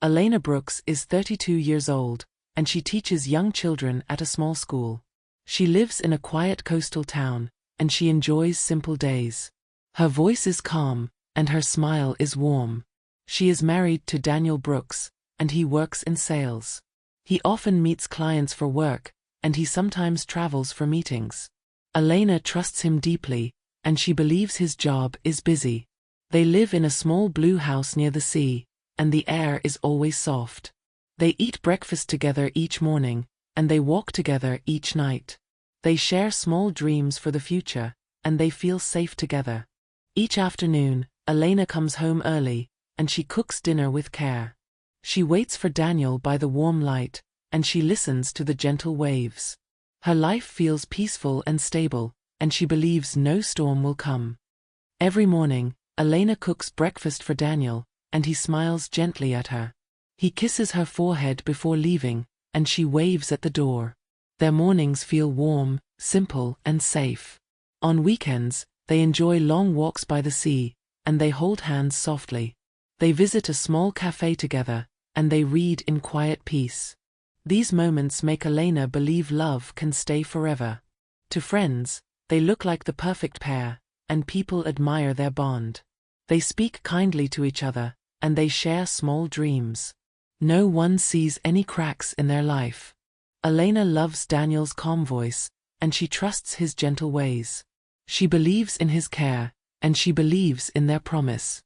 Elena Brooks is 32 years old, and she teaches young children at a small school. She lives in a quiet coastal town, and she enjoys simple days. Her voice is calm, and her smile is warm. She is married to Daniel Brooks, and he works in sales. He often meets clients for work, and he sometimes travels for meetings. Elena trusts him deeply, and she believes his job is busy. They live in a small blue house near the sea, and the air is always soft. They eat breakfast together each morning, and they walk together each night. They share small dreams for the future, and they feel safe together. Each afternoon, Elena comes home early, and she cooks dinner with care. She waits for Daniel by the warm light, and she listens to the gentle waves. Her life feels peaceful and stable, and she believes no storm will come. Every morning, Elena cooks breakfast for Daniel, and he smiles gently at her. He kisses her forehead before leaving, and she waves at the door. Their mornings feel warm, simple, and safe. On weekends, they enjoy long walks by the sea, and they hold hands softly. They visit a small cafe together, and they read in quiet peace. These moments make Elena believe love can stay forever. To friends, they look like the perfect pair, and people admire their bond. They speak kindly to each other, and they share small dreams. No one sees any cracks in their life. Elena loves Daniel's calm voice, and she trusts his gentle ways. She believes in his care, and she believes in their promise.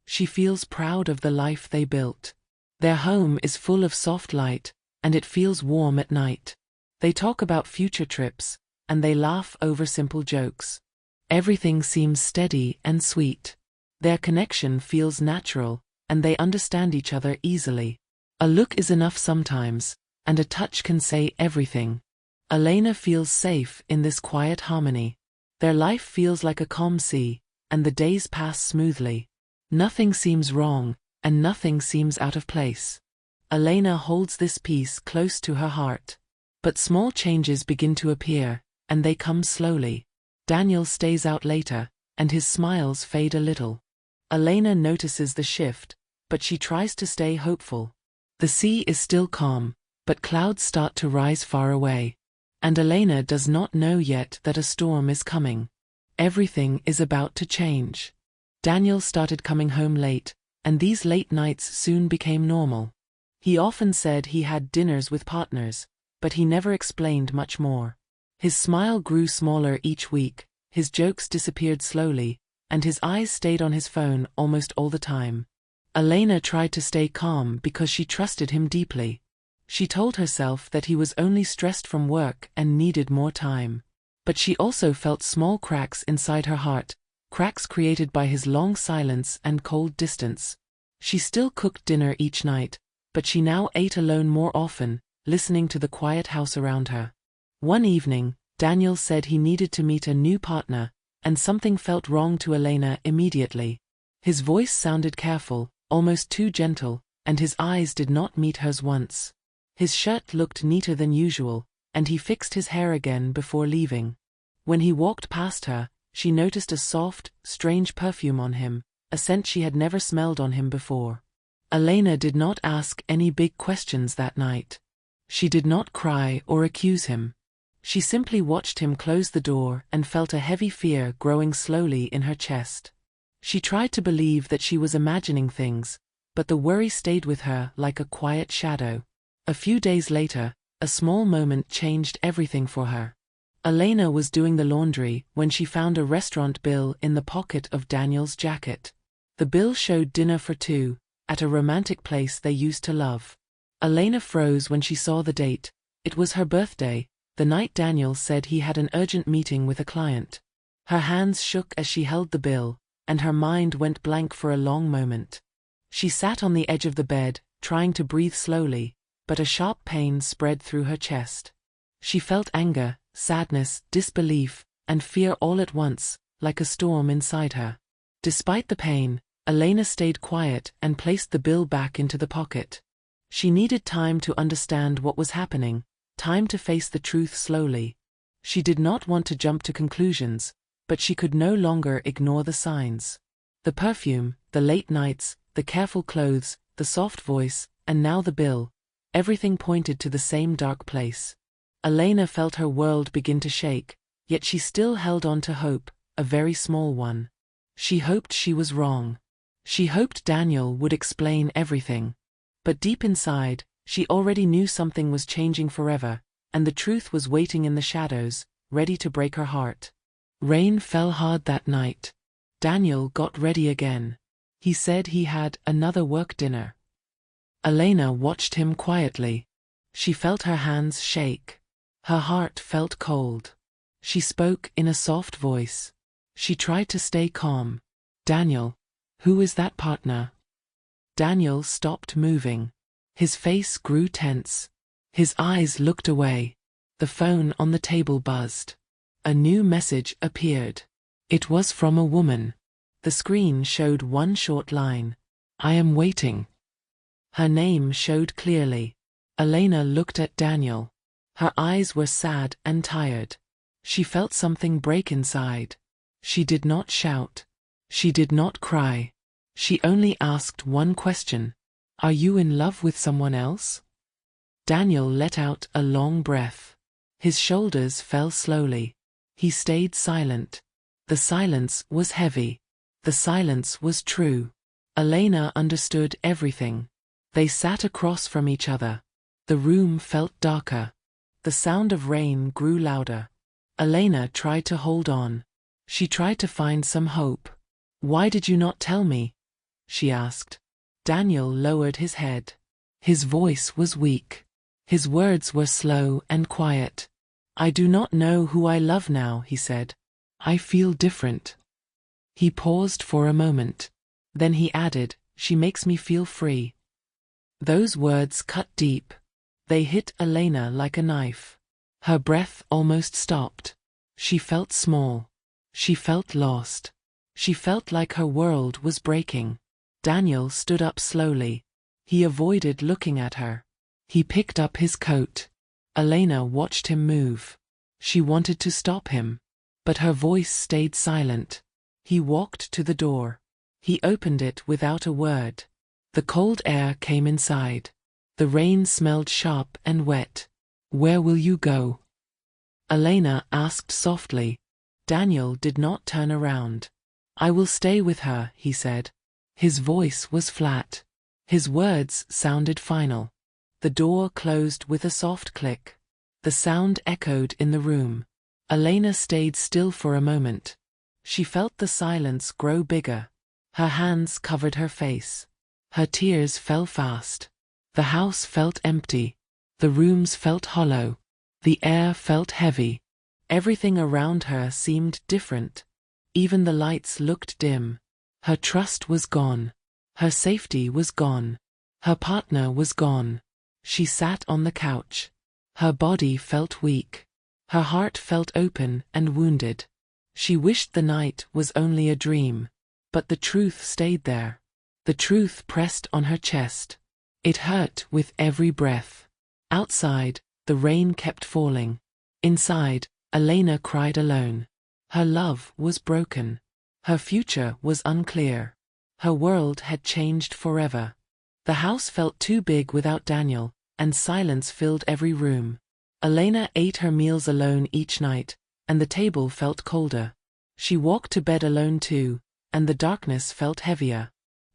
She feels proud of the life they built. Their home is full of soft light, and it feels warm at night. They talk about future trips, and they laugh over simple jokes. Everything seems steady and sweet. Their connection feels natural, and they understand each other easily. A look is enough sometimes, and a touch can say everything. Elena feels safe in this quiet harmony. Their life feels like a calm sea, and the days pass smoothly. Nothing seems wrong, and nothing seems out of place. Elena holds this peace close to her heart. But small changes begin to appear, and they come slowly. Daniel stays out later, and his smiles fade a little. Elena notices the shift, but she tries to stay hopeful. The sea is still calm, but clouds start to rise far away. And Elena does not know yet that a storm is coming. Everything is about to change. Daniel started coming home late, and these late nights soon became normal. He often said he had dinners with partners, but he never explained much more. His smile grew smaller each week, his jokes disappeared slowly, and his eyes stayed on his phone almost all the time. Elena tried to stay calm because she trusted him deeply. She told herself that he was only stressed from work and needed more time. But she also felt small cracks inside her heart, cracks created by his long silence and cold distance. She still cooked dinner each night, but she now ate alone more often, listening to the quiet house around her. One evening, Daniel said he needed to meet a new partner, and something felt wrong to Elena immediately. His voice sounded careful, almost too gentle, and his eyes did not meet hers once. His shirt looked neater than usual, and he fixed his hair again before leaving. When he walked past her, she noticed a soft, strange perfume on him, a scent she had never smelled on him before. Elena did not ask any big questions that night. She did not cry or accuse him. She simply watched him close the door and felt a heavy fear growing slowly in her chest. She tried to believe that she was imagining things, but the worry stayed with her like a quiet shadow. A few days later, a small moment changed everything for her. Elena was doing the laundry when she found a restaurant bill in the pocket of Daniel's jacket. The bill showed dinner for two, at a romantic place they used to love. Elena froze when she saw the date. It was her birthday, the night Daniel said he had an urgent meeting with a client. Her hands shook as she held the bill, and her mind went blank for a long moment. She sat on the edge of the bed, trying to breathe slowly, but a sharp pain spread through her chest. She felt anger, sadness, disbelief, and fear all at once, like a storm inside her. Despite the pain, Elena stayed quiet and placed the bill back into the pocket. She needed time to understand what was happening, time to face the truth slowly. She did not want to jump to conclusions, but she could no longer ignore the signs. The perfume, the late nights, the careful clothes, the soft voice, and now the bill. Everything pointed to the same dark place. Elena felt her world begin to shake, yet she still held on to hope, a very small one. She hoped she was wrong. She hoped Daniel would explain everything. But deep inside, she already knew something was changing forever, and the truth was waiting in the shadows, ready to break her heart. Rain fell hard that night. Daniel got ready again. He said he had another work dinner. Elena watched him quietly. She felt her hands shake. Her heart felt cold. She spoke in a soft voice. She tried to stay calm. Daniel, who is that partner? Daniel stopped moving. His face grew tense. His eyes looked away. The phone on the table buzzed. A new message appeared. It was from a woman. The screen showed one short line. I am waiting. Her name showed clearly. Elena looked at Daniel. Her eyes were sad and tired. She felt something break inside. She did not shout. She did not cry. She only asked one question. Are you in love with someone else? Daniel let out a long breath. His shoulders fell slowly. He stayed silent. The silence was heavy. The silence was true. Elena understood everything. They sat across from each other. The room felt darker. The sound of rain grew louder. Elena tried to hold on. She tried to find some hope. Why did you not tell me? She asked. Daniel lowered his head. His voice was weak. His words were slow and quiet. I do not know who I love now, he said. I feel different. He paused for a moment. Then he added, she makes me feel free. Those words cut deep. They hit Elena like a knife. Her breath almost stopped. She felt small. She felt lost. She felt like her world was breaking. Daniel stood up slowly. He avoided looking at her. He picked up his coat. Elena watched him move. She wanted to stop him. But her voice stayed silent. He walked to the door. He opened it without a word. The cold air came inside. The rain smelled sharp and wet. Where will you go? Elena asked softly. Daniel did not turn around. I will stay with her, he said. His voice was flat. His words sounded final. The door closed with a soft click. The sound echoed in the room. Elena stayed still for a moment. She felt the silence grow bigger. Her hands covered her face. Her tears fell fast. The house felt empty. The rooms felt hollow. The air felt heavy. Everything around her seemed different. Even the lights looked dim. Her trust was gone. Her safety was gone. Her partner was gone. She sat on the couch. Her body felt weak. Her heart felt open and wounded. She wished the night was only a dream. But the truth stayed there. The truth pressed on her chest. It hurt with every breath. Outside, the rain kept falling. Inside, Elena cried alone. Her love was broken. Her future was unclear. Her world had changed forever. The house felt too big without Daniel, and silence filled every room. Elena ate her meals alone each night, and the table felt colder. She walked to bed alone too, and the darkness felt heavier.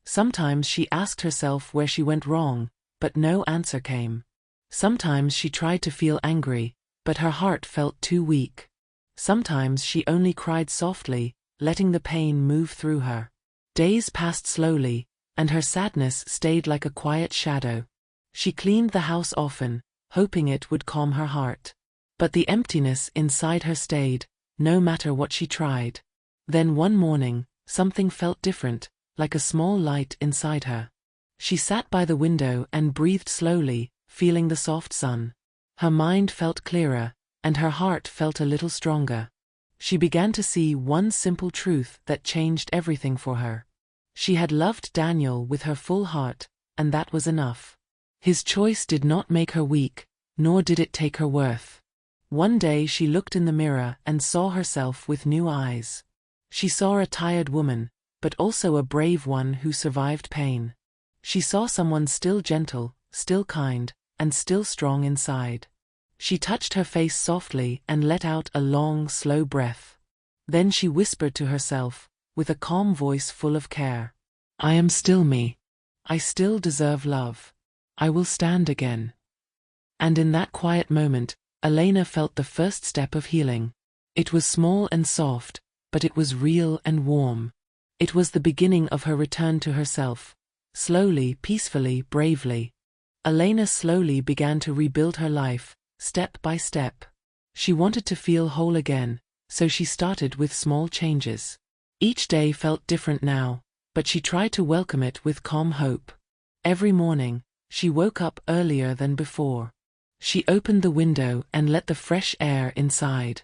Sometimes she asked herself where she went wrong, but no answer came. Sometimes she tried to feel angry, but her heart felt too weak. Sometimes she only cried softly, letting the pain move through her. Days passed slowly, and her sadness stayed like a quiet shadow. She cleaned the house often, hoping it would calm her heart. But the emptiness inside her stayed, no matter what she tried. Then one morning, something felt different, like a small light inside her. She sat by the window and breathed slowly, feeling the soft sun. Her mind felt clearer, and her heart felt a little stronger. She began to see one simple truth that changed everything for her. She had loved Daniel with her full heart, and that was enough. His choice did not make her weak, nor did it take her worth. One day she looked in the mirror and saw herself with new eyes. She saw a tired woman, but also a brave one who survived pain. She saw someone still gentle, still kind, and still strong inside. She touched her face softly and let out a long, slow breath. Then she whispered to herself, with a calm voice full of care, "I am still me. I still deserve love. I will stand again." And in that quiet moment, Elena felt the first step of healing. It was small and soft, but it was real and warm. It was the beginning of her return to herself. Slowly, peacefully, bravely, Elena slowly began to rebuild her life, step by step. She wanted to feel whole again, so she started with small changes. Each day felt different now, but she tried to welcome it with calm hope. Every morning, she woke up earlier than before. She opened the window and let the fresh air inside.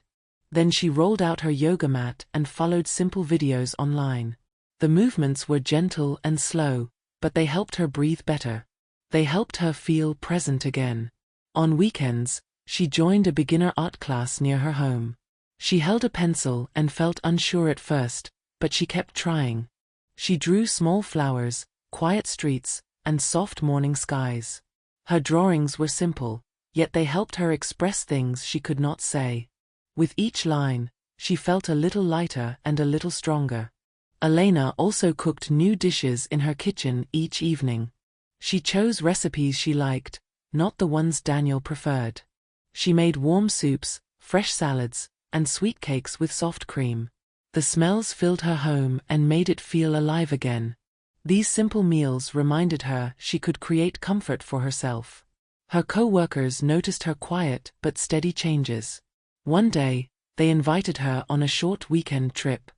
Then she rolled out her yoga mat and followed simple videos online. The movements were gentle and slow, but they helped her breathe better. They helped her feel present again. On weekends, she joined a beginner art class near her home. She held a pencil and felt unsure at first, but she kept trying. She drew small flowers, quiet streets, and soft morning skies. Her drawings were simple, yet they helped her express things she could not say. With each line, she felt a little lighter and a little stronger. Elena also cooked new dishes in her kitchen each evening. She chose recipes she liked, not the ones Daniel preferred. She made warm soups, fresh salads, and sweet cakes with soft cream. The smells filled her home and made it feel alive again. These simple meals reminded her she could create comfort for herself. Her co-workers noticed her quiet but steady changes. One day, they invited her on a short weekend trip.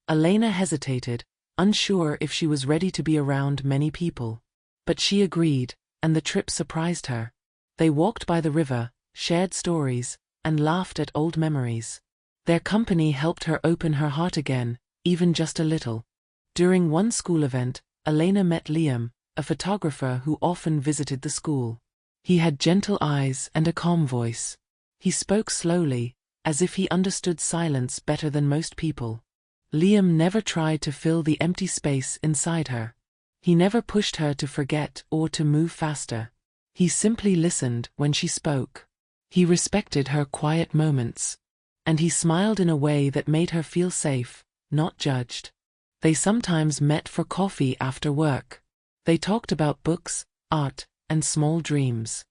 Elena hesitated, unsure if she was ready to be around many people. But she agreed, and the trip surprised her. They walked by the river, shared stories, and laughed at old memories. Their company helped her open her heart again, even just a little. During one school event, Elena met Liam, a photographer who often visited the school. He had gentle eyes and a calm voice. He spoke slowly, as if he understood silence better than most people. Liam never tried to fill the empty space inside her. He never pushed her to forget or to move faster. He simply listened when she spoke. He respected her quiet moments. And he smiled in a way that made her feel safe, not judged. They sometimes met for coffee after work. They talked about books, art, and small dreams.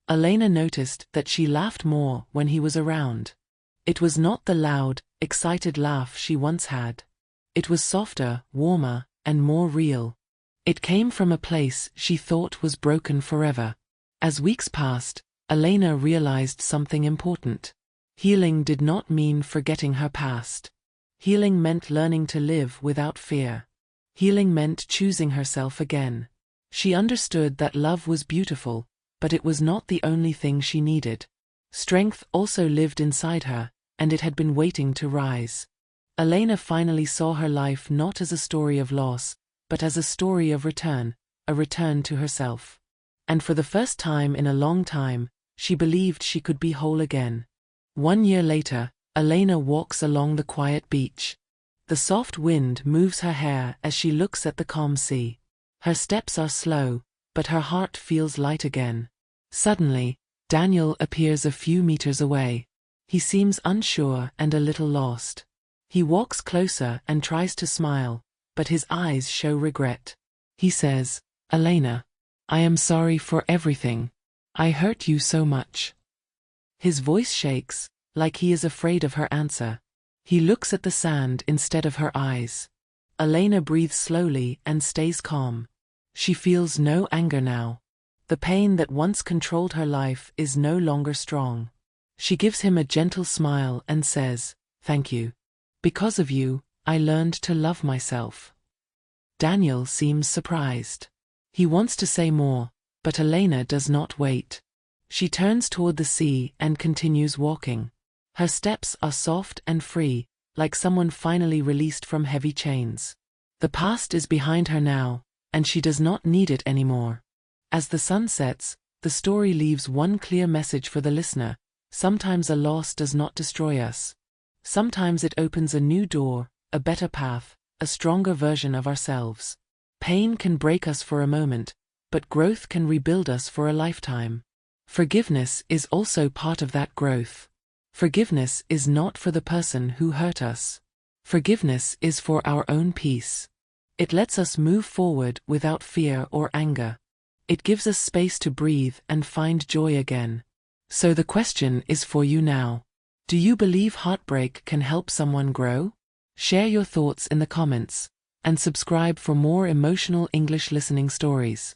Elena noticed that she laughed more when he was around. It was not the loud, excited laugh she once had. It was softer, warmer, and more real. It came from a place she thought was broken forever. As weeks passed, Elena realized something important. Healing did not mean forgetting her past. Healing meant learning to live without fear. Healing meant choosing herself again. She understood that love was beautiful, but it was not the only thing she needed. Strength also lived inside her, and it had been waiting to rise. Elena finally saw her life not as a story of loss, but as a story of return, a return to herself. And for the first time in a long time, she believed she could be whole again. 1 year later, Elena walks along the quiet beach. The soft wind moves her hair as she looks at the calm sea. Her steps are slow, but her heart feels light again. Suddenly, Daniel appears a few meters away. He seems unsure and a little lost. He walks closer and tries to smile, but his eyes show regret. He says, "Elena, I am sorry for everything. I hurt you so much." His voice shakes, like he is afraid of her answer. He looks at the sand instead of her eyes. Elena breathes slowly and stays calm. She feels no anger now. The pain that once controlled her life is no longer strong. She gives him a gentle smile and says, "Thank you. Because of you, I learned to love myself." Daniel seems surprised. He wants to say more, but Elena does not wait. She turns toward the sea and continues walking. Her steps are soft and free, like someone finally released from heavy chains. The past is behind her now, and she does not need it anymore. As the sun sets, the story leaves one clear message for the listener: sometimes a loss does not destroy us. Sometimes it opens a new door, a better path, a stronger version of ourselves. Pain can break us for a moment, but growth can rebuild us for a lifetime. Forgiveness is also part of that growth. Forgiveness is not for the person who hurt us. Forgiveness is for our own peace. It lets us move forward without fear or anger. It gives us space to breathe and find joy again. So the question is for you now. Do you believe heartbreak can help someone grow? Share your thoughts in the comments, and subscribe for more emotional English listening stories.